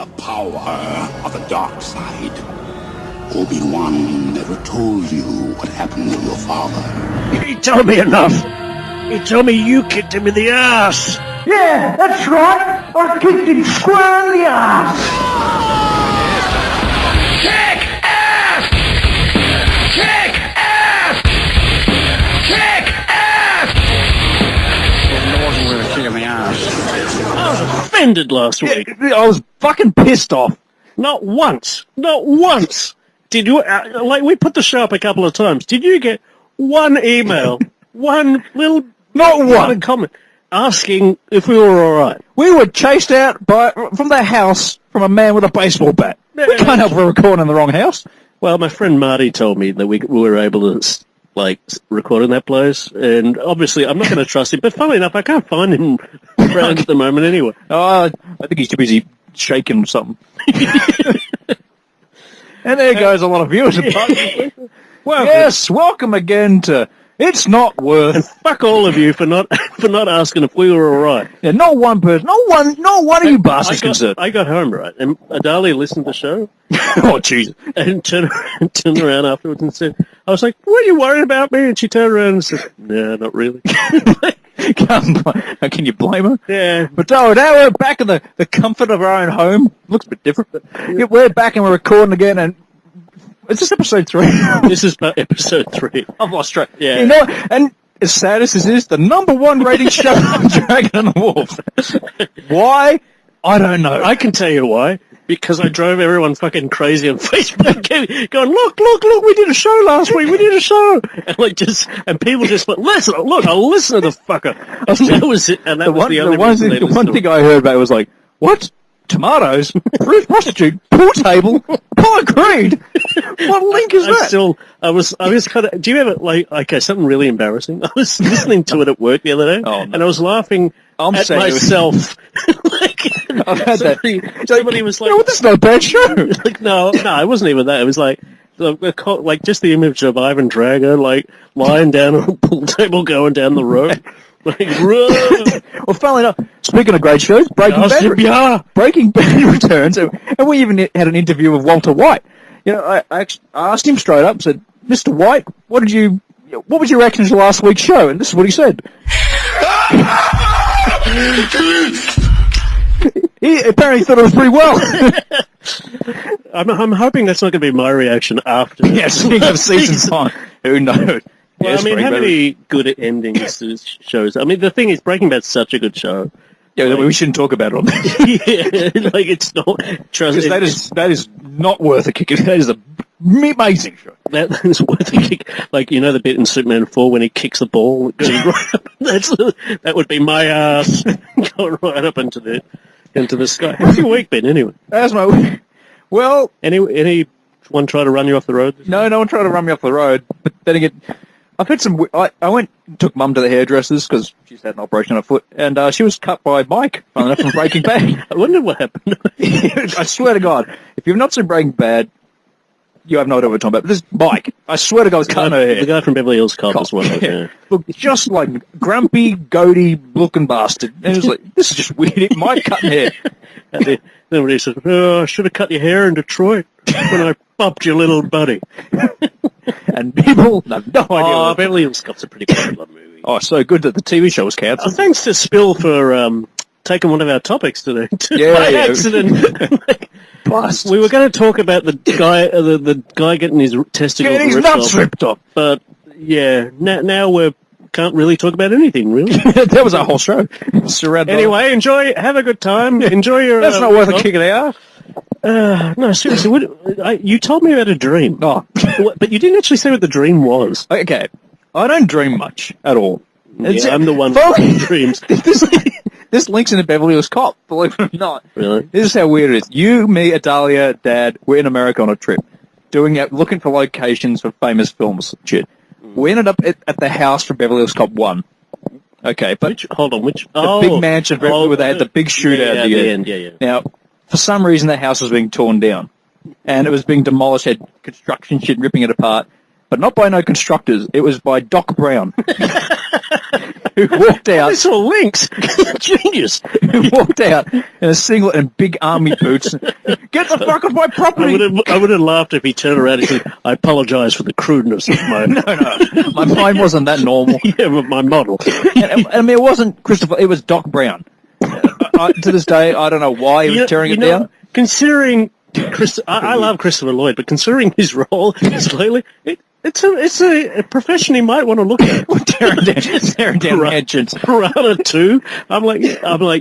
the power of the dark side. Obi-Wan never told you what happened to your father. He told me enough. He told me you kicked him in the ass. Yeah, that's right. I kicked him square in the ass. Kick ass! Kick ass! Kick ass! It wasn't with a kick in the ass. I was offended last week. I was fucking pissed off. Not once. Did you, like, we put the show up a couple of times. Did you get one email, one little, Not one. comment asking if we were alright? We were chased out from the house from a man with a baseball bat. Yeah, We can't help we're recording in the wrong house. Well, my friend Marty told me that we were able to, like, record in that place, and obviously I'm not going to trust him, but funnily enough, I can't find him around at the moment anyway. Oh, I think he's too busy shaking something. And there goes a lot of viewers. Well, Yes, welcome again to It's Not and Worth. fuck all of you for not asking if we were alright. Yeah, not one person, not one of you bastards concerned. I got home, right, and Adalia listened to the show, Oh, Jesus. and turned around afterwards and said, I was like, were you worried about me? And she turned around and said, no, not really. Can you blame her? Yeah. But now we're back in the comfort of our own home. Looks a bit different, but yeah, we're back and we're recording again. And is this episode 3? This is episode 3. I've lost track. Yeah. You know, and as sad as this is, the #1 rated show on Dragon and the Wolf. Why? I don't know. I can tell you why. Because I drove everyone fucking crazy on Facebook, going, look, we did a show last week, and people just went, listen, look, I'll listen to the fucker. And that was it, and that was the only reason they the listened one to thing it. I heard about it was like, what? Tomatoes? Prostitute? Pool table? Paul agreed? What link is that? I was kind of, do you ever, okay, something really embarrassing? I was listening to it at work the other day, Oh, no. and I was laughing at saying it was- myself. I've had that. Somebody was like, No, this is not a bad show. like, no, it wasn't even that. It was like just the image of Ivan Drago, like, lying down on a pool table going down the road. Like, run. Well, funnily enough, speaking of great shows, Breaking Bad returns, and we even had an interview with Walter White. You know, I actually asked him straight up, said, Mr. White, what was your reaction to last week's show? And this is what he said. He apparently thought it was pretty well. I'm hoping that's not going to be my reaction after. Yeah, speaking of season 5, who knows? Well, Yes, I mean, how Breaking Bad. many good endings to shows? I mean, the thing is, Breaking Bad's such a good show. Yeah, we shouldn't talk about it on this. Yeah, like, it's not. Trust Because that is not worth a kick. That is an amazing show. That is worth a kick. Like, you know the bit in Superman 4 when he kicks the ball? It goes right up, that would be my ass going right up into the sky. How's your week been, anyway? That's my week. Well, Anyone try to run you off the road? no one tried to run me off the road. But then again, I've had some. I took Mum to the hairdressers because she's had an operation on her foot, and she was cut by Mike from Breaking Bad. I wonder what happened. I swear to God, if you've not seen Breaking Bad, you have no idea what we're talking about. But this Mike, I swear to God, was cutting her The hair. guy from Beverly Hills Cop as well. Yeah. Yeah. Look, just like grumpy, goaty looking bastard. And it was like, this is just weird. Mike cutting hair. And then he said, I should have cut your hair in Detroit when I bumped your little buddy. And people have no idea. Oh, what- Beverly Hills Cop's a pretty popular movie. Oh, so good that the TV show was cancelled. Thanks to Spill for taking one of our topics today. Yeah, By yeah. accident. Bust. We were going to talk about the guy getting his testicles Getting his ripped nuts off, ripped off. but yeah, now we can't really talk about anything really. That was our whole show. Surrounded Anyway, have a good time. Enjoy your. that's not worth a kick in the ass. No, seriously, you told me about a dream. Oh. But you didn't actually say what the dream was. Okay, I don't dream much at all. Yeah, I'm the one Folks- who dreams. This links into Beverly Hills Cop, believe it or not. Really? This is how weird it is. You, me, Adalia, Dad, we're in America on a trip, looking for locations for famous films and shit. We ended up at the house from Beverly Hills Cop 1. Okay, but Hold on, the big mansion where they had the big shootout at the end. Yeah. Now, for some reason, the house was being torn down, and it was being demolished, had construction shit ripping it apart, but not by no constructors. It was by Doc Brown. who walked I out. saw links. Genius. Who walked out in a singlet and big army boots. Get the fuck off my property! I would have laughed if he turned around and said, "I apologise for the crudeness of my No, my mind wasn't that normal. yeah, but my model." And, I mean, it wasn't Christopher. It was Doc Brown. To this day, I don't know why he was tearing it down. Considering I love Christopher Lloyd, but considering his role lately, it's a profession he might want to look at. tearing down mansions. Piranha 2. I'm like,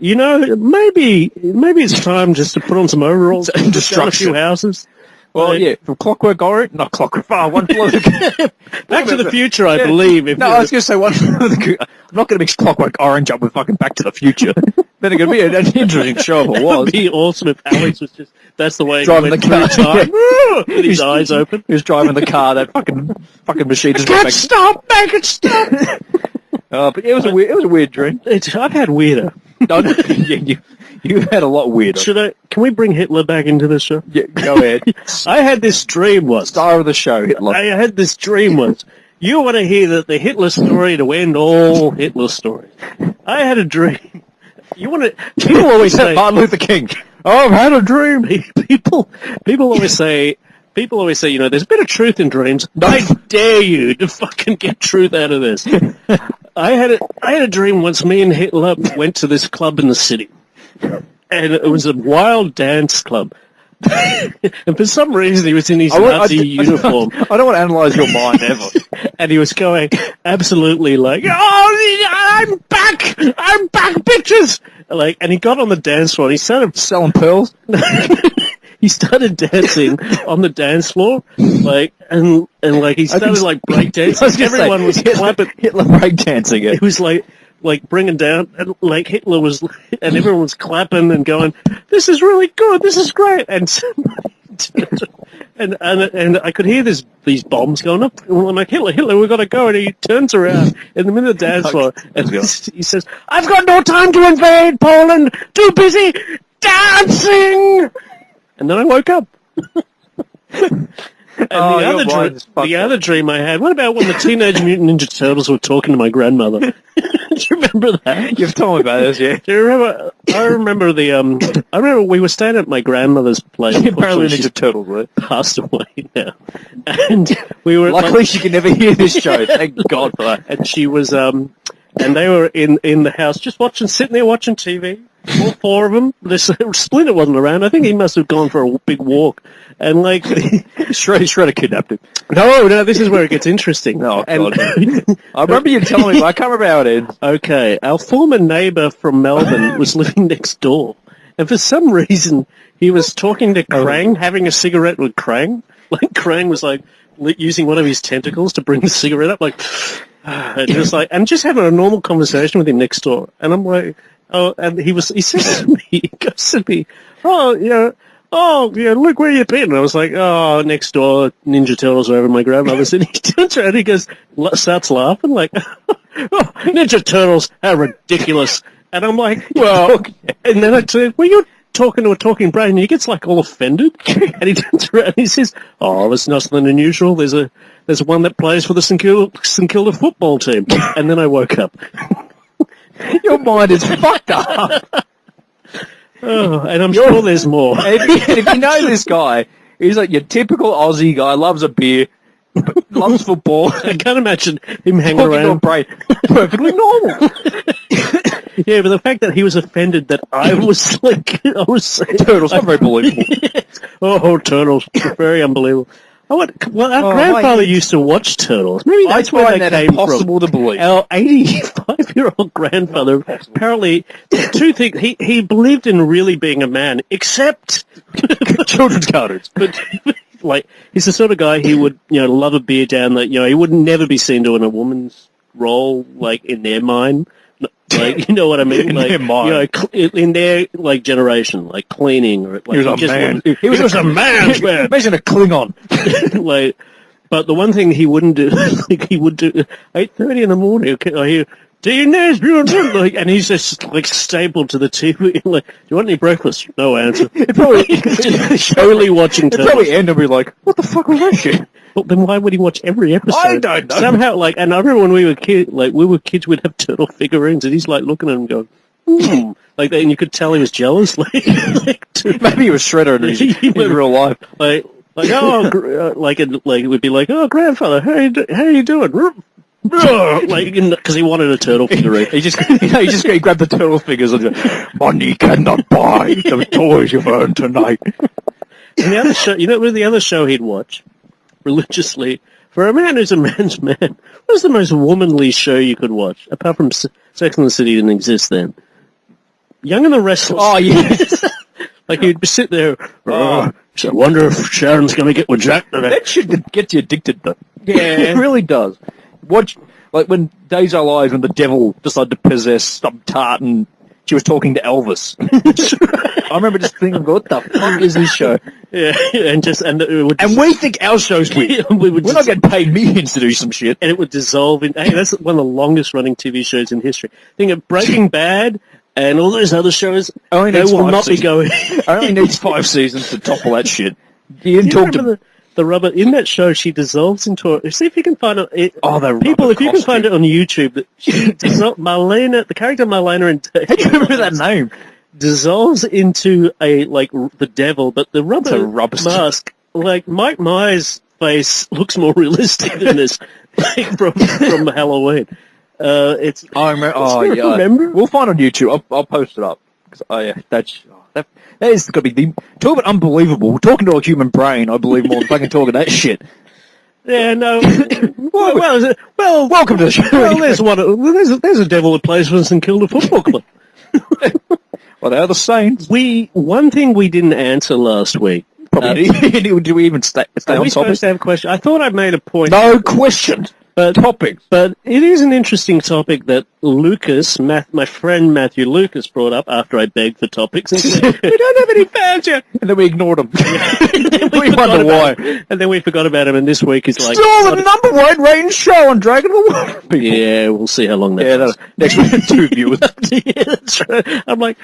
maybe it's time just to put on some overalls and destroy a few houses. Well, yeah, from Clockwork Orange, not Clockwork, One Flew Over the Back to the Future, I believe. No, I was going to say One Flew Over the I'm not going to mix Clockwork Orange up with fucking Back to the Future. Then it could be an interesting show if it It was. would be awesome if Alex was just, that's the way Driving he the went car. through time, with his eyes open. He was driving the car, that fucking machine just Can't went stop, make it stop! but it was a weird dream. I've had weirder. No, you had a lot weirder. Can we bring Hitler back into the show? Yeah, go ahead. I had this dream once. Star of the show, Hitler. I had this dream once. You want to hear the Hitler story to end all Hitler stories. I had a dream. People always say, Martin Luther King. Oh, I've had a dream. people always say, there's a bit of truth in dreams. I dare you to fucking get truth out of this. I had a dream once. Me and Hitler went to this club in the city, and it was a wild dance club. And for some reason, he was in his Nazi uniform. I don't want to analyse your mind ever. And he was going absolutely like, "Oh, I'm back, bitches!" Like, and he got on the dance floor and he started Selling pearls. he started dancing on the dance floor, like, and like he started like breakdancing. Everyone was clapping. Hitler breakdancing it. It was like bringing down, and like Hitler was, and everyone was clapping and going, "This is really good. This is great." And I could hear these bombs going up. And I'm like, Hitler, we've got to go. And he turns around in the middle of the dance floor and he says, "I've got no time to invade Poland. Too busy dancing." And then I woke up. And the other dream I had, what about when the Teenage Mutant Ninja Turtles were talking to my grandmother? Do you remember that? You've told me about this, yeah. Do you remember? I remember we were staying at my grandmother's place. Apparently Ninja Turtles were. Passed away now. And we were... Luckily she can never hear this show. Thank God for that. And she was... and they were in the house just sitting there watching TV. All four of them. Splinter wasn't around. I think he must have gone for a big walk. And like, Shredder kidnapped him. No, this is where it gets interesting. Oh, God. I remember you telling me, but I can't remember how it ends. Okay, our former neighbour from Melbourne was living next door. And for some reason, he was talking to Krang, having a cigarette with Krang. Like, Krang was like using one of his tentacles to bring the cigarette up, like, and just having a normal conversation with him next door. And I'm like, oh, and he says to me, he goes to me, "Oh, yeah, look where you've been." And I was like, "Oh, next door, Ninja Turtles are over at my grandmother's." And he turns around and he goes, starts laughing, like, "Oh, Ninja Turtles, how ridiculous." And I'm like, well, and then I said, "Well, you're talking to a talking brain," and he gets like all offended. And he turns around and he says, "Oh, there's nothing unusual. There's one that plays for the St Kilda football team." And then I woke up. Your mind is fucked up. Oh, and I'm sure there's more. If you know this guy, he's like your typical Aussie guy, loves a beer, loves football. I can't imagine him hanging around. Brain. Perfectly normal. Yeah, but the fact that he was offended that I was like, Turtles, not very believable. Yes. Oh, Turtles, very unbelievable. Our grandfather used to watch Turtles. Maybe that's where they came impossible from. To believe. Our 85-year-old grandfather, apparently, two things. He believed in really being a man, except children's cartoons. But like, he's the sort of guy he would, love a beer down that, he would never be seen doing a woman's role, like, in their mind. Like, you know what I mean? In like, their mind. In their, like, generation, like cleaning or like, he was a man. He was a man's man. Imagine a Klingon. Like, but the one thing he wouldn't do, like, he would do 8:30 in the morning. I hear, "Do you know?" Like, and he's just like stapled to the TV. Like, "Do you want any breakfast?" No answer. It probably just solely watching. It probably end and be like, "What the fuck was that shit?" Well, then why would he watch every episode? I don't know. Somehow, like, and I remember when we were kids, we'd have turtle figurines, and he's like looking at them, going, like that, and you could tell he was jealous. Maybe he was Shredder in real life. Like it would be like, oh, grandfather, how you doing? Like, because he wanted a turtle figurine. he grabbed the turtle figures and just, money cannot buy the toys you've earned tonight. And the other show, the other show he'd watch religiously, for a man who's a man's man, what was the most womanly show you could watch? Apart from Sex and the City didn't exist then. Young and the Restless. Oh, yes. Like, you'd sit there, I wonder if Sharon's going to get with Jack today. That should get you addicted, though. Yeah. It really does. Watch, like, when Days Are Lies, when the devil decided to possess some tart and she was talking to Elvis. I remember just thinking, what the fuck is this show? Yeah, and we think our show's weird. We're not getting paid millions to do some shit. And it would dissolve in... Hey, that's one of the longest running TV shows in history. Think of Breaking Bad and all those other shows. They will not be going... Only needs 5 seasons to topple that shit. You talk to the rubber in that show. She dissolves into see if you can find it. If you can find it on YouTube, she Marlena, the character Marlena, how do you remember that name? Dissolves into the devil, but the rubber mask, like Mike Myers' face, looks more realistic than this, like from Halloween. It's. I remember. Oh yeah, remember? We'll find it on YouTube. I'll post it up. That is going to be talk about unbelievable. We're talking to a human brain. I believe more than fucking talking that shit. Yeah, no. well, welcome to the show. Well, there's a devil that plays for us and killed a football club. Well, they're the Saints. One thing we didn't answer last week. Probably did we even stay on topic? Supposed to have a question? I thought I made a point. No question. Topics. But it is an interesting topic that Lucas, my friend Matthew Lucas, brought up after I begged for topics. And said, we don't have any fans yet. And then we ignored him. we wonder why. And then we forgot about him, and this week is like... Still the number 1 rated show on Dragon Ball. Yeah, we'll see how long that goes. Next week, 2 viewers. Yeah, that's right. I'm like,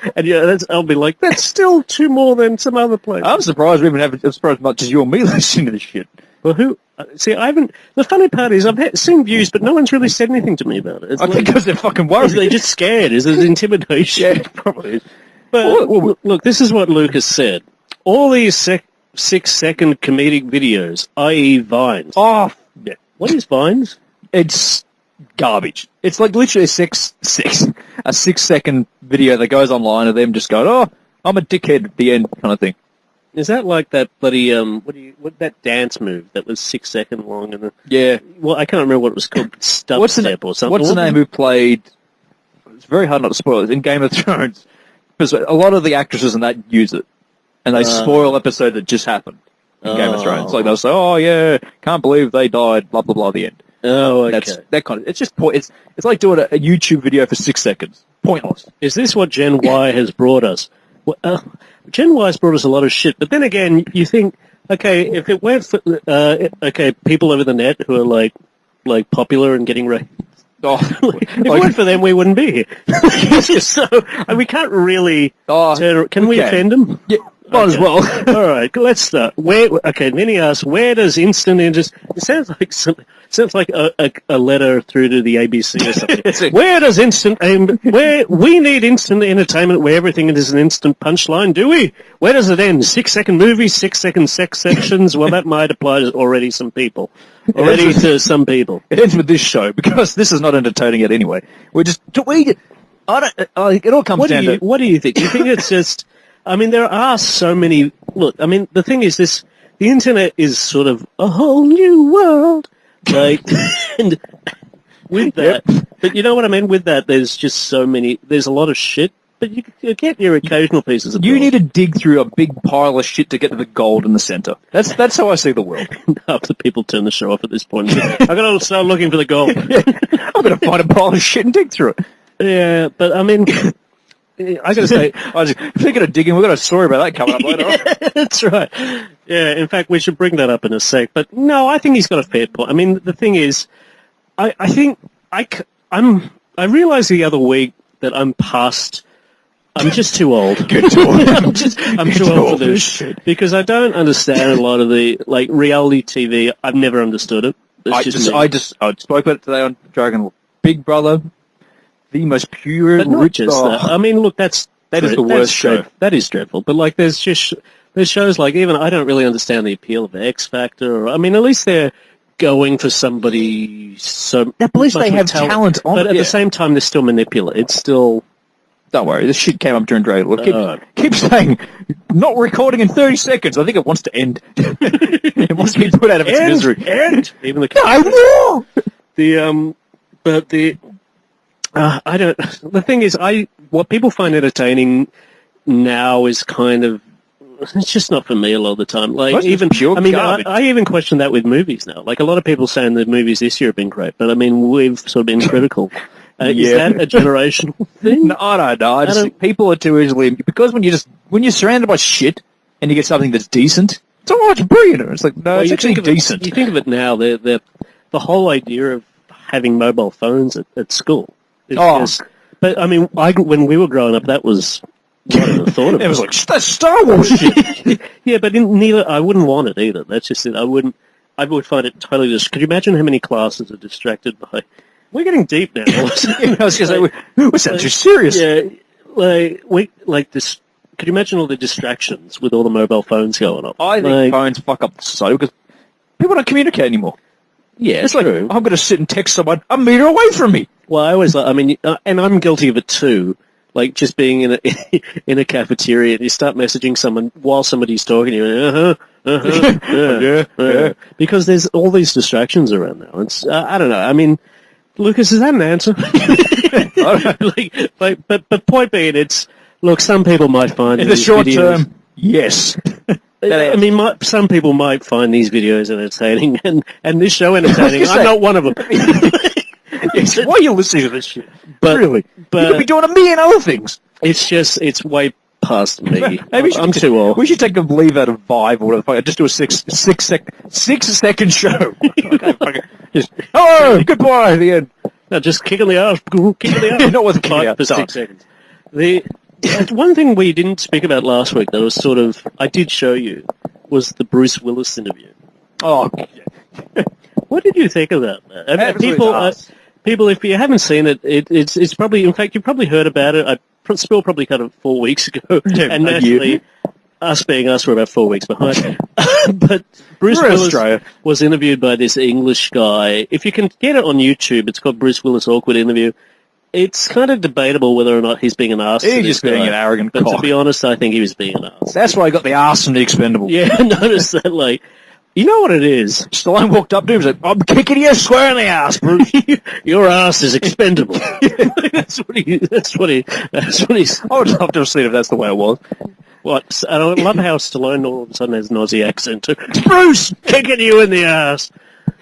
I'll be like, that's still 2 more than some other place. I'm surprised we even have as much as you and me listening to this shit. Well, who... See, I haven't... The funny part is I've seen views, but no one's really said anything to me about it. I think because they're fucking worried. They're just scared. Is it intimidation? Yeah, probably is. But, look, this is what Lucas said. All these 6-second comedic videos, i.e. Vines. Oh, yeah. What is Vines? It's garbage. It's like literally a 6-second video that goes online of them just going, oh, I'm a dickhead at the end kind of thing. Is that like that bloody what that dance move that was 6 seconds long and yeah? Well, I can't remember what it was called. Step or something. What's the name who played? It's very hard not to spoil it in Game of Thrones because a lot of the actresses in that use it, and they spoil episode that just happened in Game of Thrones. Like they'll say, "Oh yeah, can't believe they died." Blah blah blah. The end. Oh, okay. That's that kind of. It's just it's like doing a YouTube video for 6 seconds. Pointless. Is this what Gen Y has brought us? Well, Gen Y's brought us a lot of shit, but then again, you think, okay, if it weren't for, people over the net who are like popular and getting ratings, if it weren't for them, we wouldn't be here. So we can't really. Can we offend them? Yeah, might as well. All right, let's start. Then he asks, where does instant entertainment? It sounds like sounds like a letter through to the ABC or something. Where does where we need instant entertainment where everything is an instant punchline, do we? Where does it end? 6-second movies, 6-second sex sections? Well, that might apply to some people. To some people. It ends with this show because this is not entertaining yet anyway. It all comes down to... What do you think? Do you think it's just... I mean, there are so many... Look, I mean, the thing is the internet is sort of a whole new world. Like, and with that, but you know what I mean? With that, there's just so many, there's a lot of shit, but you get your occasional pieces of gold. You need to dig through a big pile of shit to get to the gold in the center. That's how I see the world. After people turn the show off at this point, I've got to start looking for the gold. I'm going to find a pile of shit and dig through it. Yeah, but I mean... I gotta say, speaking of digging, we've got a story about that coming up later on. That's right. Yeah, in fact, we should bring that up in a sec. But no, I think he's got a fair point. I mean, the thing is, I think I realized the other week that I'm past I'm just too old. Good talk. I'm too old for this shit. Because I don't understand a lot of the, like, reality TV. I've never understood it. I spoke about it today on Dragon. Big Brother, the most pure, But not rich. just that. I mean, look, that is the worst show. That is dreadful. But, like, there's shows like, even I don't really understand the appeal of X Factor. Or, I mean, at least they're going for somebody so... At least much they with have talent on But it, at yeah. the same time, they're still manipulative. It's still... Don't worry, this shit came up during Dragon. Look, keep saying, not recording in 30 seconds. I think it wants to end. It wants to be put out of its misery. End! Even the... I know! I don't... The thing is, what people find entertaining now is kind of... It's just not for me a lot of the time. Like, Most even... pure I mean, garbage. I even question that with movies now. Like, a lot of people saying the movies this year have been great, but I mean, we've sort of been critical. Is Yeah. that a generational thing? No, I don't know. I just think people are too easily... Because when you're surrounded by shit and you get something that's decent, it's all right, it's brilliant. It's like, no, Well, it's you actually think of decent. you think of it now, the whole idea of having mobile phones at school. Is just, but, I mean, when we were growing up, that was... what I never thought of It was like, that's Star Wars shit. Yeah, but I wouldn't want it either. That's just it. I would find it totally could you imagine how many classes are distracted by... We're getting deep now. I was going to say, we sound too serious. Yeah, this... Could you imagine all the distractions with all the mobile phones going on? I think phones fuck up the society because people don't communicate anymore. Yeah, It's true. like, I'm going to sit and text someone a meter away from me. Well, I always, I mean, and I'm guilty of it too. Like just being in a cafeteria and you start messaging someone while somebody's talking to you. Yeah. Because there's all these distractions around now. It's I don't know. I mean, Lucas, is that an answer? But point being, it's look. Some people might find In the these short videos- term, yes. I mean, some people might find these videos entertaining, and this show entertaining. I'm not one of them. Yes, why are you listening to this shit? But Really? but you could be doing a million other things. it's way past me. Maybe I'm too old. We should take a leave out of Vibe or whatever. Just do a six second show. Just, oh, goodbye at the end. No, just kicking the ass. Kicking the ass. Not with kicking the for ass. 6 seconds. One thing we didn't speak about last week that was sort of I did show you was the Bruce Willis interview. Oh, What did you think of that? And Absolute arse. people, if you haven't seen it, it's probably, in fact, you've probably heard about it. Spill probably cut it 4 weeks ago, and naturally, us being us, we're about 4 weeks behind. But Bruce We're Willis Australia. was interviewed by this English guy. If you can get it on YouTube, it's called Bruce Willis Awkward Interview. It's kind of debatable whether or not he's being an arse. He's to this just being guy. an arrogant But cock. to be honest, I think he was being an arse. that's why I got the arse from the Expendable. Yeah, I noticed that, like, you know what it is? Stallone walked up to him and said, I'm kicking you square in the ass, Bruce. Your ass is expendable. That's what he's... I would love to have seen if that's the way it was. What? And I love how Stallone all of a sudden has an Aussie accent too. Bruce, kicking you in the ass.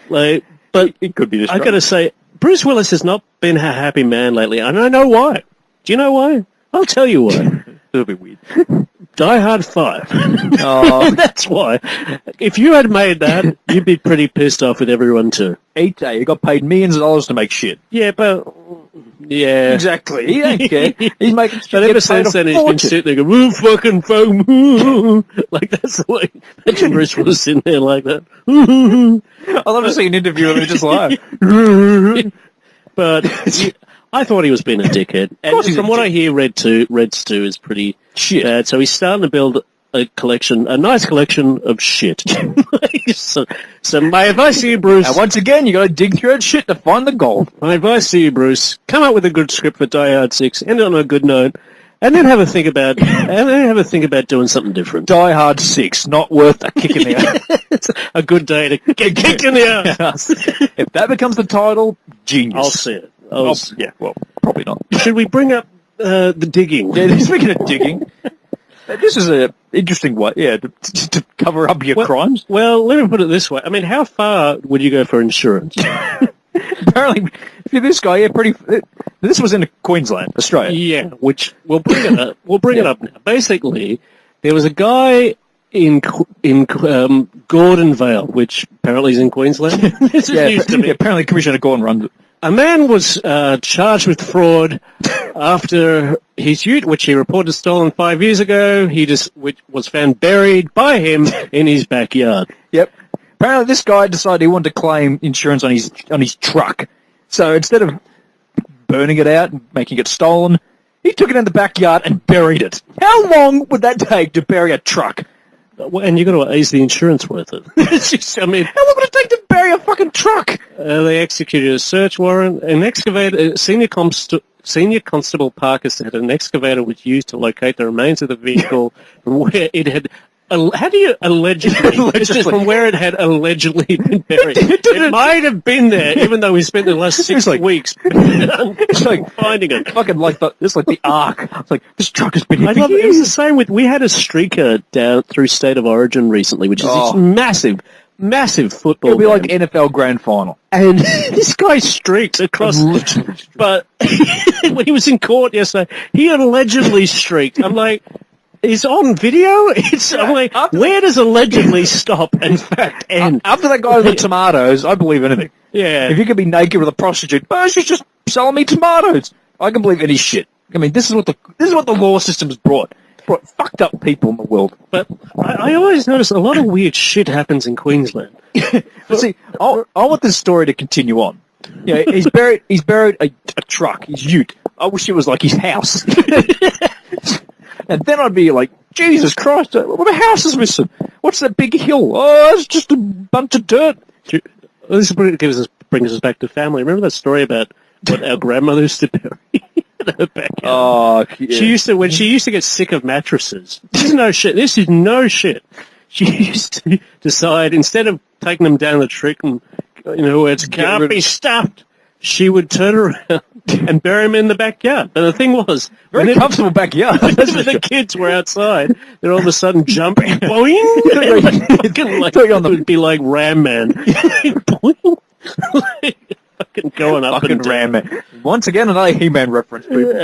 Like, but It could be this. I gotta say, Bruce Willis has not been a happy man lately, and I know why. Do you know why? I'll tell you why. It'll be weird. Die Hard 5. Oh. That's why. If you had made that, you'd be pretty pissed off with everyone too. Eat day. He got paid millions of dollars to make shit. Yeah, but... Yeah. Exactly. He don't care. He's making shit. But ever since then, he's been sitting there going, fucking phone. Like, that's the way. Imagine Bruce was sitting there like that. I love to see an interview of him just like, But I thought he was being a dickhead. And he's from a what I hear, Red Stew is pretty Shit. bad. So he's starting to build a nice collection of shit. so my advice to you, Bruce... and once again, you got to dig through that shit to find the gold. My advice to you, Bruce, come up with a good script for Die Hard 6, end it on a good note, and then have a think about doing something different. Die Hard 6, not worth a kick in the ass. It's a good day to get kicked in the ass. If that becomes the title, genius. I'll see it. Yeah, well, probably not. Should we bring up the digging? Yeah, speaking of digging, this is an interesting way, to cover up your crimes. Well, let me put it this way. I mean, how far would you go for insurance? Apparently, if you're this guy, this was in Queensland, Australia. Yeah, which we'll bring it up. We'll bring it up now. Basically, there was a guy in Gordon Vale, which apparently is in Queensland. This is news to me. Apparently Commissioner Gordon runs it. A man was charged with fraud after his ute, which he reported stolen 5 years ago, which was found buried by him in his backyard. Yep. Apparently, this guy decided he wanted to claim insurance on his truck. So instead of burning it out and making it stolen, he took it in the backyard and buried it. How long would that take to bury a truck? And you got to is the insurance worth it? It's just, I mean, How long would it take to bury a fucking truck? they executed a search warrant. An excavator, senior constable Parker said an excavator was used to locate the remains of the vehicle from where it had. How do you allegedly? This is from where it had allegedly been buried. It might have been there, even though we spent the last 6 weeks It's like finding it. fucking it's like the Ark. It's like this truck has been here I for love it. It was the years. same with, we had a streaker down through State of Origin recently, which is this massive football It'll be like game. NFL Grand Final. And this guy streaked across, but when he was in court yesterday, he had allegedly streaked. I'm like, it's on video? I'm like, where does allegedly stop and fact end? After that guy with the tomatoes, I believe anything. Yeah. If you could be naked with a prostitute, oh, she's just selling me tomatoes. I can believe any shit. I mean, this is what the law system's brought. It's brought fucked up people in the world. But I always notice a lot of weird shit happens in Queensland. But see, I want this story to continue on. Yeah, he's buried a truck, his ute. I wish it was like his house. And then I'd be like, Jesus Christ, my house is missing. What's that big hill? Oh, it's just a bunch of dirt. This brings us back to family. Remember that story about what our grandmother used to bury in her backyard? Oh, yeah. When she used to get sick of mattresses. This is no shit. She used to decide, instead of taking them down the tree and, where it can't be stuffed, she would turn around and bury them in the backyard. And the thing was, Very comfortable backyard. when the kids were outside, they'd all of a sudden jump, boing, it would be like Ram Man. Boing. Fucking going up Fucking and down. Ram Man. Once again, another He-Man reference. People.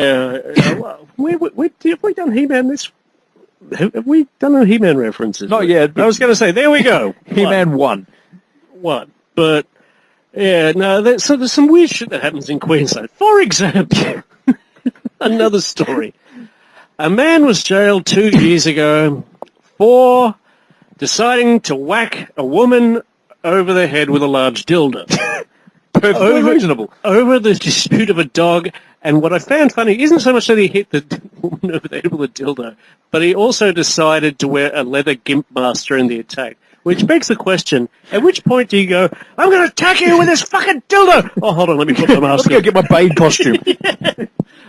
Well, have we done He-Man this? Have we done a He-Man references? Not yet. I was going to say, there we go. He-Man 1. What? But, yeah, no, so there's some weird shit that happens in Queensland. For example, another story. A man was jailed 2 years ago for deciding to whack a woman over the head with a large dildo. Perfectly reasonable. Over the dispute of a dog. And what I found funny isn't so much that he hit the woman over the head with a dildo, but he also decided to wear a leather gimp mask during the attack. Which begs the question, at which point do you go, I'm going to attack you with this fucking dildo! Oh, hold on, let me put my mask Let's go get my Bane costume.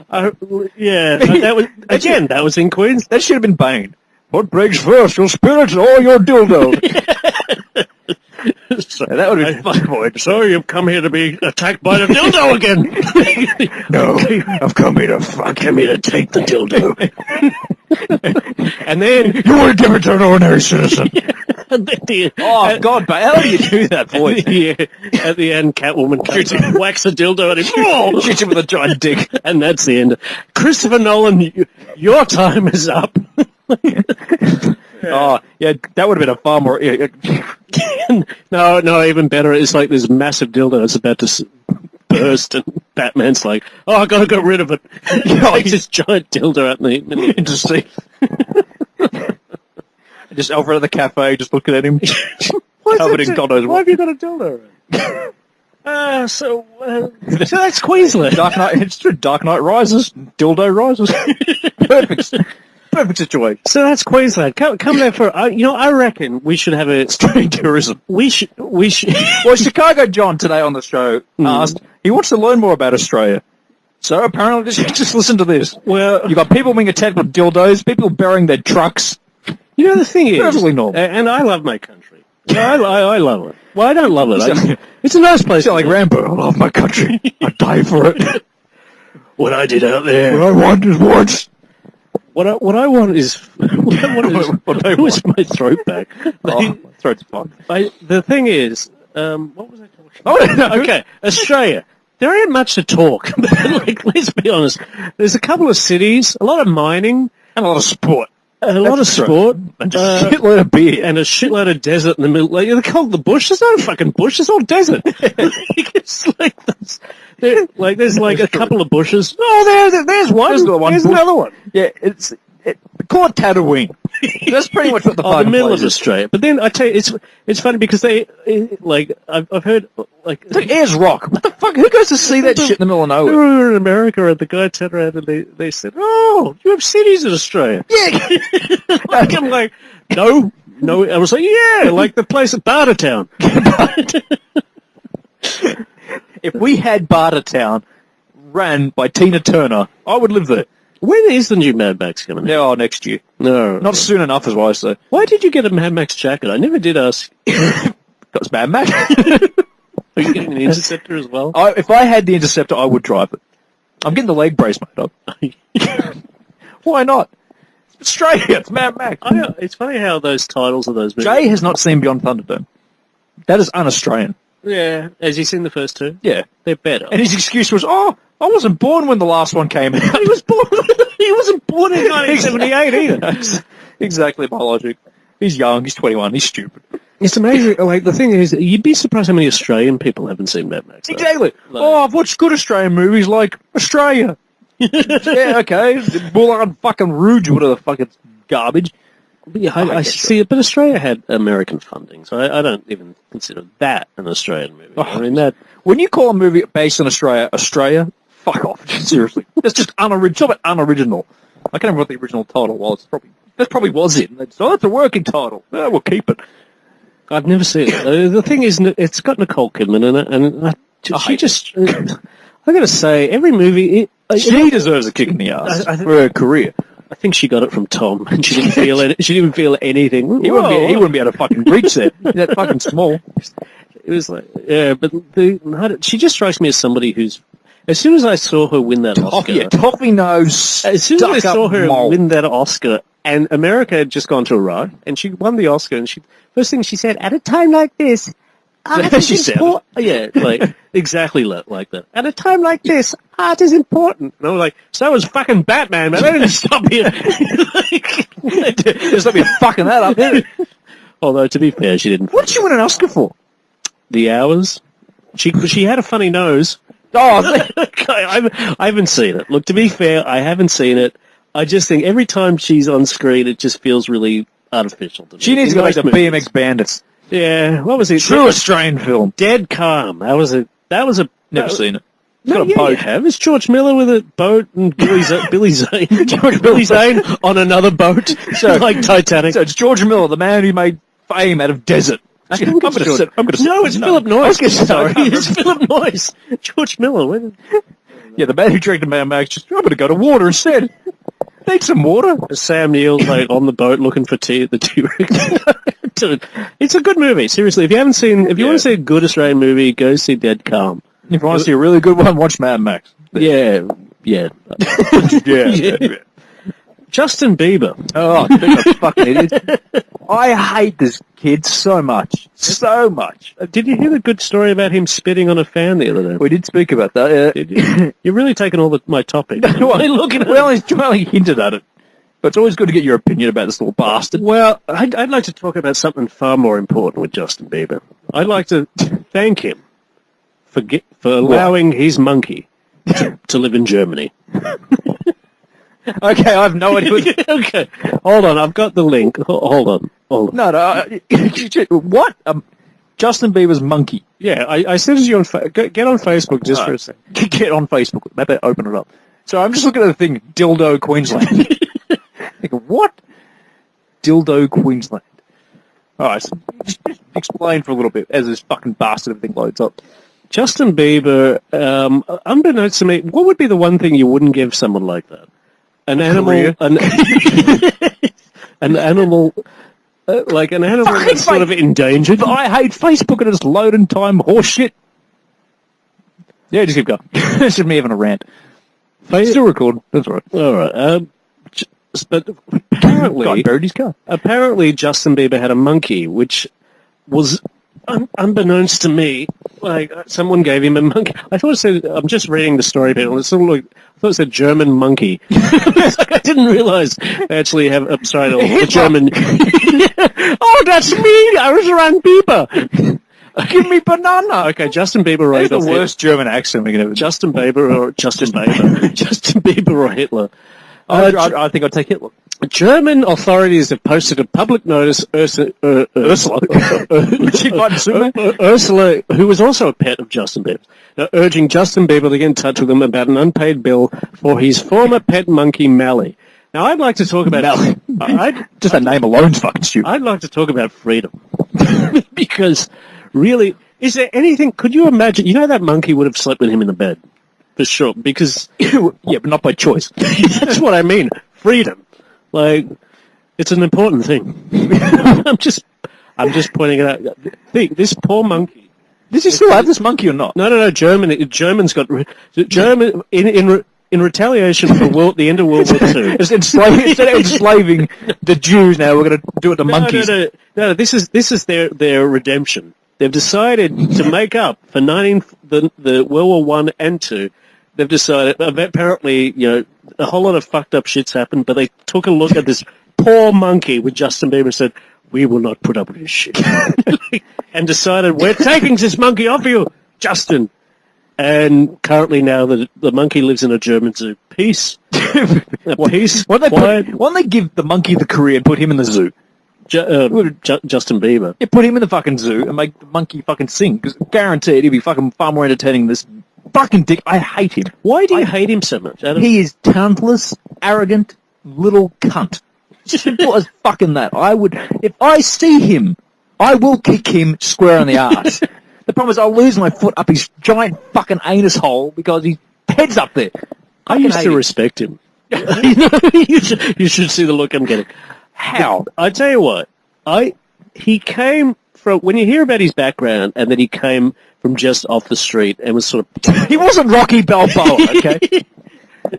That was in Queens. That should have been Bane. What breaks first, your spirit or your dildo? So, that would have been fun, boy. So you've come here to be attacked by the dildo again? No, I've come here to take the dildo. And then... You want to give it to an ordinary citizen. God, but how do you do that, boy? At the end, Catwoman comes and whacks a dildo at him. Shoots him with a giant dick. And that's the end. Christopher Nolan, your time is up. Oh, yeah, that would have been a far more... No, even better. It's like this massive dildo that's about to burst, and Batman's like, "Oh, I gotta get rid of it." Like this giant dildo out in the sea. Just over at the cafe, just looking at him, covered in God knows Why what. have you got a dildo around? So that's Queensland. Dark Knight, it's true. Dark Knight Rises, dildo rises. Perfect situation. So that's Queensland. Come there for. I reckon we should have a Street tourism. We should. Well, Chicago John today on the show asked, he wants to learn more about Australia. So apparently, just listen to this. Well, you got people being attacked with dildos, people burying their trucks. The thing is, perfectly normal. And I love my country. I love it. Well, I don't love it. It's a nice place. Like Rambo, I love my country. I die for it. What I did out there. What I want is warts. What I want is who's my throat back? My throat's fine. The thing is, what was I talking about? Oh, no. Okay, Australia. There ain't much to talk about. Let's be honest. There's a couple of cities, a lot of mining, and a lot of sport. A lot of That's right. sport. And a shitload of beer. And a shitload of desert in the middle. Like, they call it the bush. There's no fucking bush. It's all desert. It's like this. There's like a couple of bushes. Oh, there's one. There's the one There's bush. another one. Yeah, call it Tatooine. That's pretty much what the The middle of place is. Australia. But then I tell you, it's funny because I've heard like It's like Ayers Rock. What the fuck? Who goes to see that shit in the middle of we nowhere? were in America and the guy turned around and they said, "Oh, you have cities in Australia." Yeah. I'm like, no. I was like, yeah, like the place at Bartertown. If we had Bartertown ran by Tina Turner, I would live there. When is the new Mad Max coming out? No, next year. No. Not soon enough, as I say. Why did you get a Mad Max jacket? I never did ask. That's Mad Max. Are you getting an Interceptor as well? If I had the Interceptor, I would drive it. I'm getting the leg brace, mate. Why not? It's Australia. It's Mad Max. It's funny how those titles of those movies... Jay has not seen Beyond Thunderdome. That is un-Australian. Yeah. Has he seen the first two? Yeah. They're better. And his excuse was, I wasn't born when the last one came out. he wasn't born in 1978 either. Exactly my logic. He's young, he's 21, he's stupid. It's amazing. Like, the thing is, you'd be surprised how many Australian people haven't seen Mad Max. Though. Exactly. Like- I've watched good Australian movies like Australia. Yeah, okay. Moulin fucking Rouge or whatever the fuck it's garbage. Yeah, I see it, but Australia had American funding, so I don't even consider that an Australian movie. I mean, that... When you call a movie based on Australia, fuck off. Seriously. That's just unoriginal. I can't remember what the original title was. That probably was it. That's a working title. We'll keep it. I've never seen it. The thing is, it's got Nicole Kidman in it, and she just... I gotta say, every movie... She deserves a kick in the ass I for her career. I think she got it from Tom, and she didn't feel it. She didn't feel anything. He wouldn't be able to fucking reach that. He's that fucking small. It was like, yeah, but she just strikes me as somebody who's... As soon as I saw her win that Oscar... Toffee nose. As soon as I saw her mole. win that Oscar, and America had just gone to a riot, and she won the Oscar, and first thing she said, at a time like this... She said Yeah, like, exactly like that. At a time like this, art is important. And I was like, so was fucking Batman, man. I didn't stop here. There's not be fucking that up, did it? Although, to be fair, she didn't. What did she win an Oscar for? The Hours. She had a funny nose. Oh, I haven't seen it. Look, to be fair, I haven't seen it. I just think every time she's on screen, it just feels really artificial to me. she needs to go back to movies. BMX Bandits. Yeah, what was it? True Australian film. Dead Calm. That was a. Never seen it. No, got a yeah, boat. you have. It's George Miller with a boat and Billy Zane. Billy Zane on another boat, like Titanic. So it's George Miller, the man who made fame out of desert. No, it's Philip Noyce. Sorry, it's Philip Noyce. George Miller. Yeah, the man who directed Mad Max just, I'm going to go to water instead. Need some water. Sam Neill's like on the boat looking for tea at the T-Rex. Dude, it's a good movie. Seriously, if you want to see a good Australian movie, go see Dead Calm. If you want to see a really good one, watch Mad Max. Yeah. Yeah. Justin Bieber. Oh, big fucking idiot. I hate this kid so much. So much. Did you hear the good story about him spitting on a fan the other day? We did speak about that, yeah. Did you? You're really taking all my topic. We only hinted at it. But it's always good to get your opinion about this little bastard. Well, I'd like to talk about something far more important with Justin Bieber. I'd like to thank him for allowing his monkey to live in Germany. Okay, I have no idea. Okay, hold on. I've got the link. Hold on. No. What? Justin Bieber's monkey. Yeah, I sent it to you on get on Facebook just for a second. Get on Facebook. Maybe open it up. So I'm just looking at the thing, Dildo Queensland. Like, what? Dildo Queensland. Alright, so just explain for a little bit as this fucking bastard everything loads up. Justin Bieber, unbeknownst to me, what would be the one thing you wouldn't give someone like that? An animal, an animal, like an animal that's sort of endangered. I hate Facebook and its loading time horse shit. Yeah, just keep going. This is me having a rant. Still recording. That's right. All right. But apparently, God, buried his car. Apparently, Justin Bieber had a monkey, which was unbeknownst to me, like someone gave him a monkey. I thought it said, I'm just reading the story, people. It's sort of like, I thought it said German monkey. I didn't realize they actually have, I'm sorry, the German. Oh, that's me! I was around Bieber. Give me banana. Okay, Justin Bieber or That's the Hitler. worst German accent we can ever. Justin Bieber or Justin Bieber. Justin Bieber or Hitler. I think I'd take Hitler. German authorities have posted a public notice. Ursula, Ursula, who was also a pet of Justin Bieber, urging Justin Bieber to get in touch with him about an unpaid bill for his former pet monkey, Mally. Now, I'd like to talk about Mally. Just that name alone's fucking stupid. I'd like to talk about freedom. Because, really, is there anything... Could you imagine... You know that monkey would have slept with him in the bed. For sure. Because... Yeah, but not by choice. That's what I mean. Freedom. Like, it's an important thing. I'm just pointing it out. Think, this poor monkey. Does he still have this monkey or not? No. German's got German in retaliation for the end of World War II. Instead of enslaving the Jews, now we're going to do it to monkeys. No. This is their redemption. They've decided to make up for the World War I and II. They've decided, apparently, a whole lot of fucked up shit's happened, but they took a look at this poor monkey with Justin Bieber and said, we will not put up with this shit. And decided, we're taking this monkey off you, Justin. And currently now the monkey lives in a German zoo. Peace. Peace. Why don't they give the monkey the career and put him in the zoo? Justin Bieber. Yeah, put him in the fucking zoo and make the monkey fucking sing, because guaranteed he'll be fucking far more entertaining than this fucking dick. I hate him. Why do you hate him so much, Adam? He is talentless, arrogant, little cunt. Simple as fucking that. If I see him, I will kick him square on the arse. The problem is I'll lose my foot up his giant fucking anus hole because his head's up there. I used to respect him. You should see the look I'm getting. How? I tell you what, he came from, when you hear about his background and that he came from just off the street and was sort of... He wasn't Rocky Balboa, okay?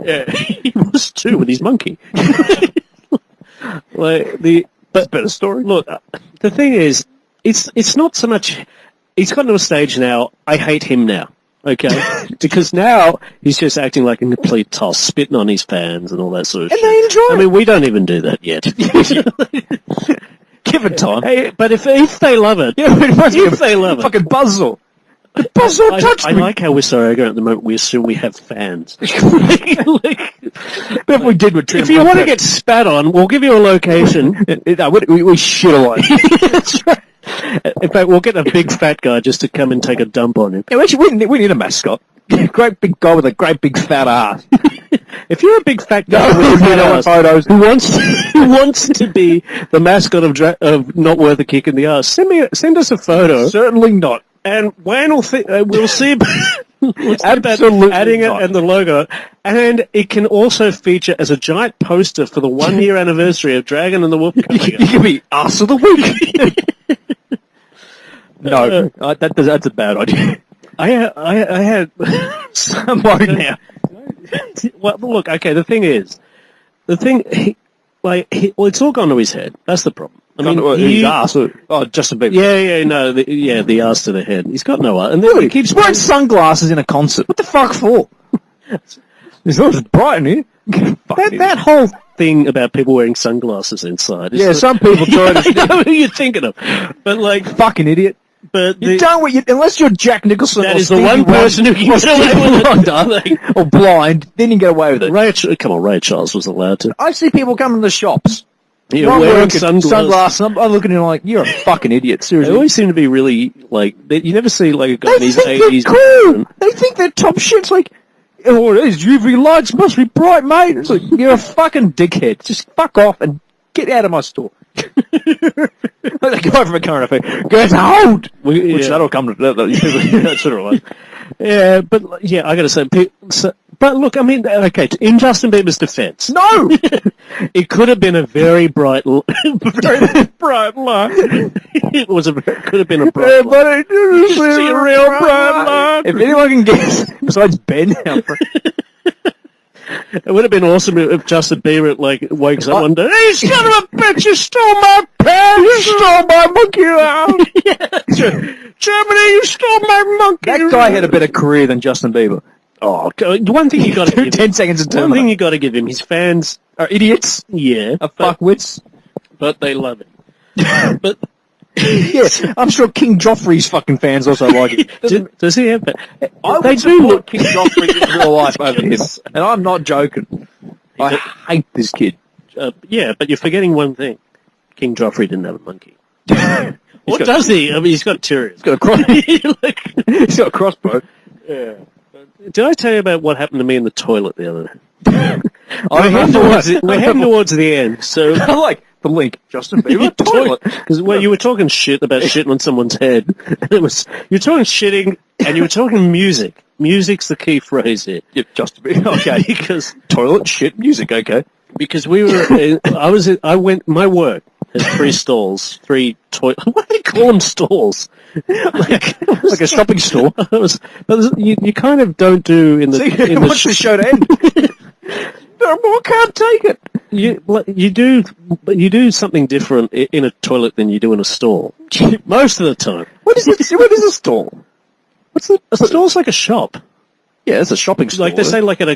Yeah, he was too with his monkey. But better story. Look, the thing is, it's not so much... He's gotten to a stage now, I hate him now. Okay? Because now he's just acting like a complete toss, spitting on his fans and all that sort of shit. And they enjoy it. I mean, we don't even do that yet. Give it time. Hey, but if they love it, if they love it. Fucking buzzsaw. The buzzsaw touched I me. like how we're so arrogant at the moment, we assume we have fans. If we did, we'd treat If you want to get spat on, we'll give you a location. we shit a lot. That's right. In fact, we'll get a big fat guy just to come and take a dump on him. Yeah, actually, we need a mascot. Great big guy with a great big fat ass. If you're a big fat guy with a fat ass photos, who wants to be the mascot of Not Worth a Kick in the Ass, send us a photo. Certainly not. And Wayne will we'll see about Absolutely adding not. it and the logo. And it can also feature as a giant poster for the 1 year anniversary of Dragon and the Wolf coming You up. can be ass of the week. No, that's a bad idea. I had I'm worried now. Well, look, okay, the thing is, it's all gone to his head. That's the problem. I mean, his ass. Oh, Justin Bieber. The ass to the head. He's got no ass. And then he keeps wearing sunglasses in a concert. What the fuck for? It's not as bright in here. That whole thing about people wearing sunglasses inside. Yeah, some people try to... I know who you're thinking of. But, like... Fucking idiot. But you don't... unless you're Jack Nicholson that or is the Stevie one Wonder, person who can get away with it, darling. Or blind, then you get away with it. Come on, Ray Charles was allowed to. I see people coming to the shops. Yeah, wearing sunglasses. I'm looking at him like, you're a fucking idiot, seriously. They always seem to be really, like... You never see, like, a guy in his They 80s... think they're cool. They think they're top shit. It's like... Oh, these UV lights must be bright, mate. It's like, you're a fucking dickhead. Just fuck off and get out of my store. Like the guy from a current affair. Get out! Which that'll come to... That's sort of like... Yeah, but, yeah, I gotta say... But look, I mean, okay, in Justin Bieber's defense... No! It could have been a very bright... very bright light. Could have been a bright light. But it didn't See a real bright light. If anyone can guess, besides Ben, It would have been awesome if Justin Bieber like wakes up one day. Hey, son of a bitch! You stole my pants! You stole my monkey around! Germany, you stole my monkey! That guy had a better career than Justin Bieber. Oh, one thing you got to give him. 10 seconds of One thing you got to give him. His fans are idiots. Yeah, are fuckwits, but they love it. But yes, I'm sure King Joffrey's fucking fans also like it. Does he have? They do look King Joffrey in real life over him, and I'm not joking. I hate this kid. Yeah, but you're forgetting one thing. King Joffrey didn't have a monkey. What does he? I mean, he's got terriers. He's got a he's got a crossbow. Yeah. Did I tell you about what happened to me in the toilet the other day? We're heading towards the end, so I like the link. Justin Bieber toilet, because you were talking shit about shitting on someone's head. You're talking shitting, and you were talking music. Music's the key phrase here. Yeah, Justin Bieber. Okay, because toilet shit music. Okay, because we were. I went. My work has 3 stalls, 3 toilet. What do they call them? Stalls. like a shopping store. But you kind of don't do in the. See, in watch the show to end. No more, can't take it. You do something different in a toilet than you do in a stall. Most of the time. What is a stall? A stall's like a shop. Yeah, it's a shopping store. Like they say, like at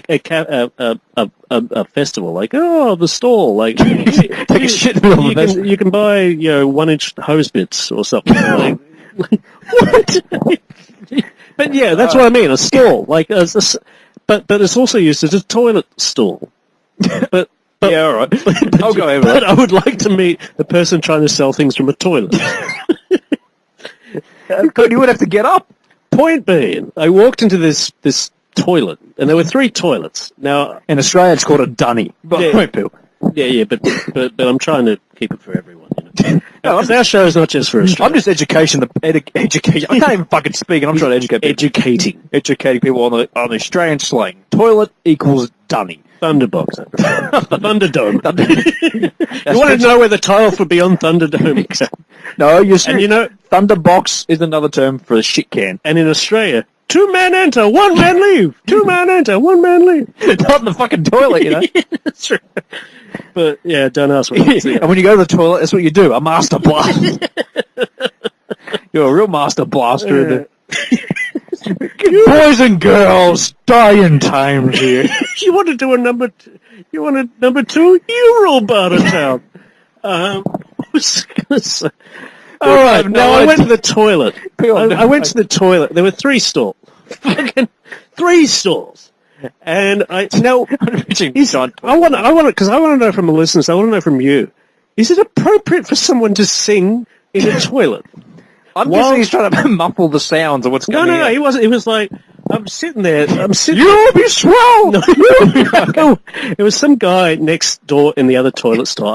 a festival, like the stall, like take a shit. You can buy 1-inch hose bits or something. Like, what? But yeah, that's what I mean. A stall, like but it's also used as a toilet stall. But yeah, all right. I'll go over that. But I would like to meet the person trying to sell things from a toilet. You would have to get up. Point being, I walked into this toilet, and there were 3 toilets. Now, in Australia, it's called a dunny. Yeah, but I'm trying to keep it for everyone. Because our show is not just for Australia. I'm just education. I can't even fucking speak, and I'm trying to educate people. Educating people on the Australian slang. Toilet equals dunny. Thunderbox. Thunderdome. You want to know where the title for Beyond Thunderdome is? No, you see. And Thunderbox is another term for a shit can. And in Australia, 2 men enter, 1 man leave. 2 men enter, 1 man leave. Not in the fucking toilet, you know. That's true. But yeah, don't ask what it is. And when you go to the toilet, that's what you do. A master blast. You're a real master blaster. Boys and girls, dying times here. You want to do a number? You want a number 2? You rule Bartertown. What was I going to say? All right, now I went to the toilet. I went to the toilet. There were 3 stalls. Fucking 3 stalls. And I want to, because I want to know from the listeners. I want to know from you. Is it appropriate for someone to sing in a toilet? I'm guessing he's trying to muffle the sounds of what's going on. No, he wasn't. He was like, I'm sitting there. You'll be swell. No, it was some guy next door in the other toilet stall.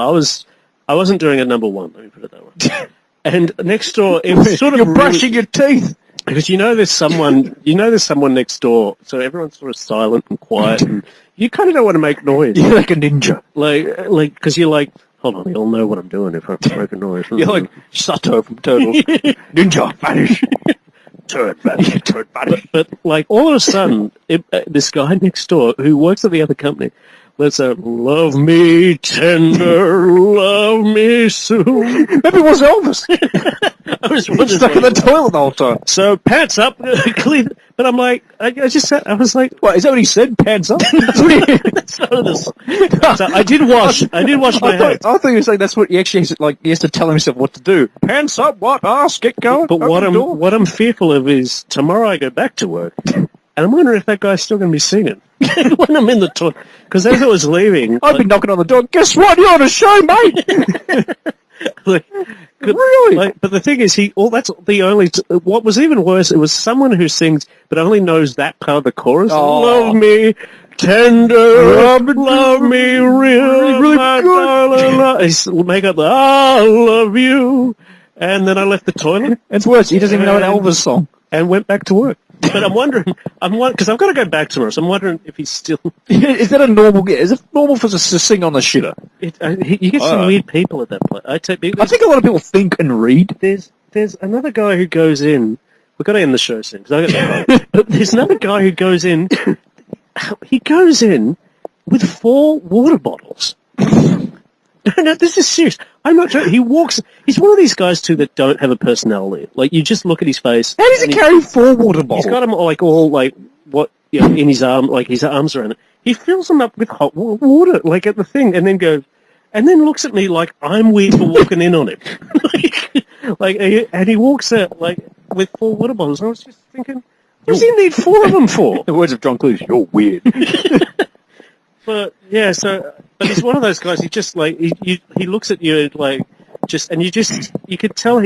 I wasn't doing a number 1. Let me put it that way. And next door, it was sort of you're brushing your teeth. Because there's someone next door, so everyone's sort of silent and quiet, and you kind of don't want to make noise. You're like a ninja. Like, because you're like, hold on, you'll know what I'm doing if I make a noise. You're like Sato from Turtles. Ninja, vanish. Turret, vanish. But like, all of a sudden, this guy next door, who works at the other company, let's love me tender, love me soon. Maybe it was Elvis. I was wondering stuck in the toilet the whole time. So pants up, clean. But I'm like, I was like, what is that? What he said? Pants up. That's not this. So I did wash my hands. I thought you were saying that's what he actually has, he has to tell himself what to do. Pants up. What? Get going. But what I'm fearful of is tomorrow I go back to work, and I'm wondering if that guy's still going to be singing when I'm in the toilet. Because as I was leaving, I've been knocking on the door. Guess what? You're on a show, mate. Really? But the thing is, that's the only. What was even worse, it was someone who sings but only knows that part of the chorus. Oh. Love me tender, love me real, really good. He's make up the I love you, and then I left the toilet. It's worse. He doesn't even know an Elvis song, and went back to work. But I'm wondering, because I've got to go back tomorrow, so I'm wondering if he's still... Is that a normal... Is it normal for us to sing on the shitter? You get some weird people at that point. I think a lot of people think and read. There's another guy who goes in... We've got to end the show soon, but there's another guy who goes in... He goes in, with 4 water bottles. No, this is serious. I'm not joking. He's one of these guys, too, that don't have a personality. Like, you just look at his face. How does he carry 4 water bottles? He's got them, in his arm, like his arms around it. He fills them up with hot water, like at the thing, and then looks at me like I'm weird for walking in on him. And he walks out, like, with 4 water bottles. And I was just thinking, what does he need 4 of them for? The words of John Cleese, you're weird. But he's one of those guys. He just like he looks at you like you could tell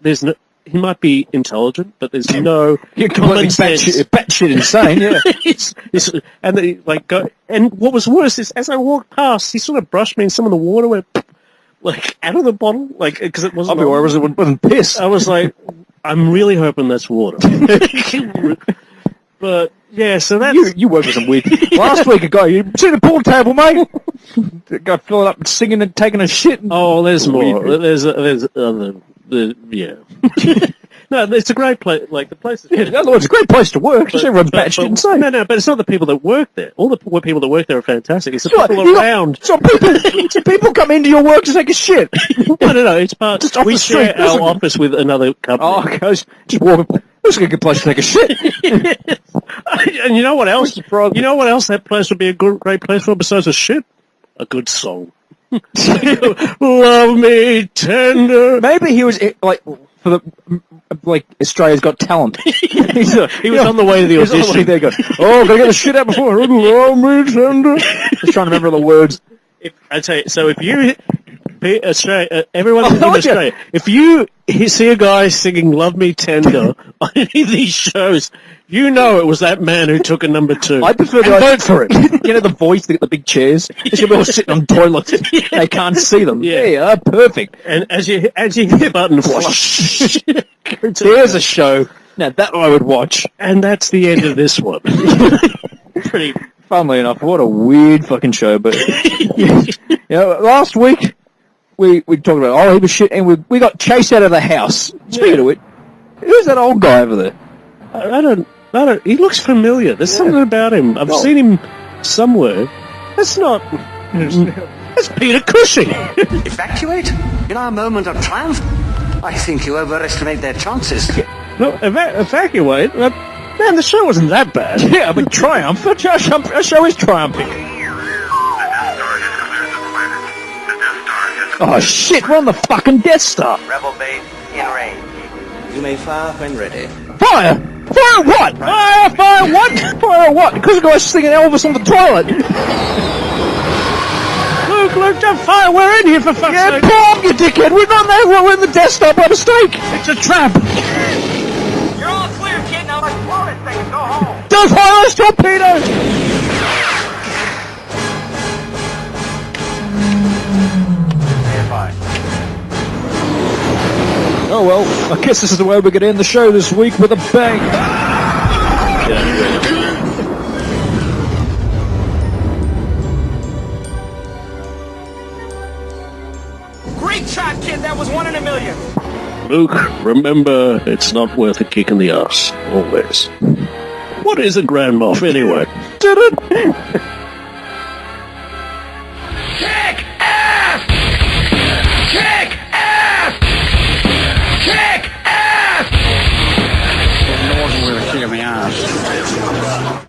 there's no. He might be intelligent, but there's no common sense. Batshit insane, yeah. And what was worse is as I walked past, he sort of brushed me, and some of the water went like out of the bottle, like because it wasn't. I'll be worried it wasn't piss. I was like, I'm really hoping that's water. But yeah, so that's you work with some weird. Last week ago, you see the pool table, mate. The guy filling up and singing and taking a shit. Oh, there's more. There's other. Yeah. No, it's a great place. Like the place is. In other words, it's a great place to work. Everyone's batshit insane. No, but it's not the people that work there. All the people that work there are fantastic. It's the people around. So people come into your work to take a shit. No. It's part. Just we share our office with another company. Oh, guys, just walk. This is a good place to take a shit. And you know what else? You know what else that place would be a great place for besides a shit? A good song. Love me tender. Maybe he was like for the Australia's Got Talent. He was on the way to the audition. There goes. Oh, gotta get the shit out before. Love me tender. Just trying to remember the words. I tell you. So if you Australia, everyone in Australia, if you see a guy singing "Love Me Tender" on any of these shows, you know it was that man who took a number 2. I prefer to vote for it. You know the voice, the big chairs. They should be all sitting on toilets. Yeah. They can't see them. Yeah, perfect. And as you hit the button, flush. There's a show. Now that I would watch. And that's the end of this one. Pretty. Funnily enough, what a weird fucking show. But last week. We talked about, he was shit, and we got chased out of the house. Speaking of it, who's that old guy over there? I don't, he looks familiar. There's something about him. I've seen him somewhere. That's Peter Cushing. Evacuate? In our moment of triumph? I think you overestimate their chances. No, evacuate? Man, the show wasn't that bad. Yeah, but triumph? Our show is triumphing. Oh shit, we're on the fucking Death Star. Rebel base in range. You may fire when ready. Fire? Fire what? Fire what? Fire what? Because the guy's singing Elvis on the toilet. Luke, don't fire. We're in here for fuck's sake. Bomb, you dickhead. We're not there. We're in the Death Star by mistake. It's a trap. You're all clear, kid. Now let's blow this thing and go home. Don't fire those torpedoes. Oh well, I guess this is the way we're going to end the show this week with a bang. Great shot, kid. That was 1 in a million. Luke, remember, it's not worth a kick in the ass. Always. What is a Grand Moff anyway? Kick ass! Kick ass! Kick ass! It wasn't with a kick in the ass.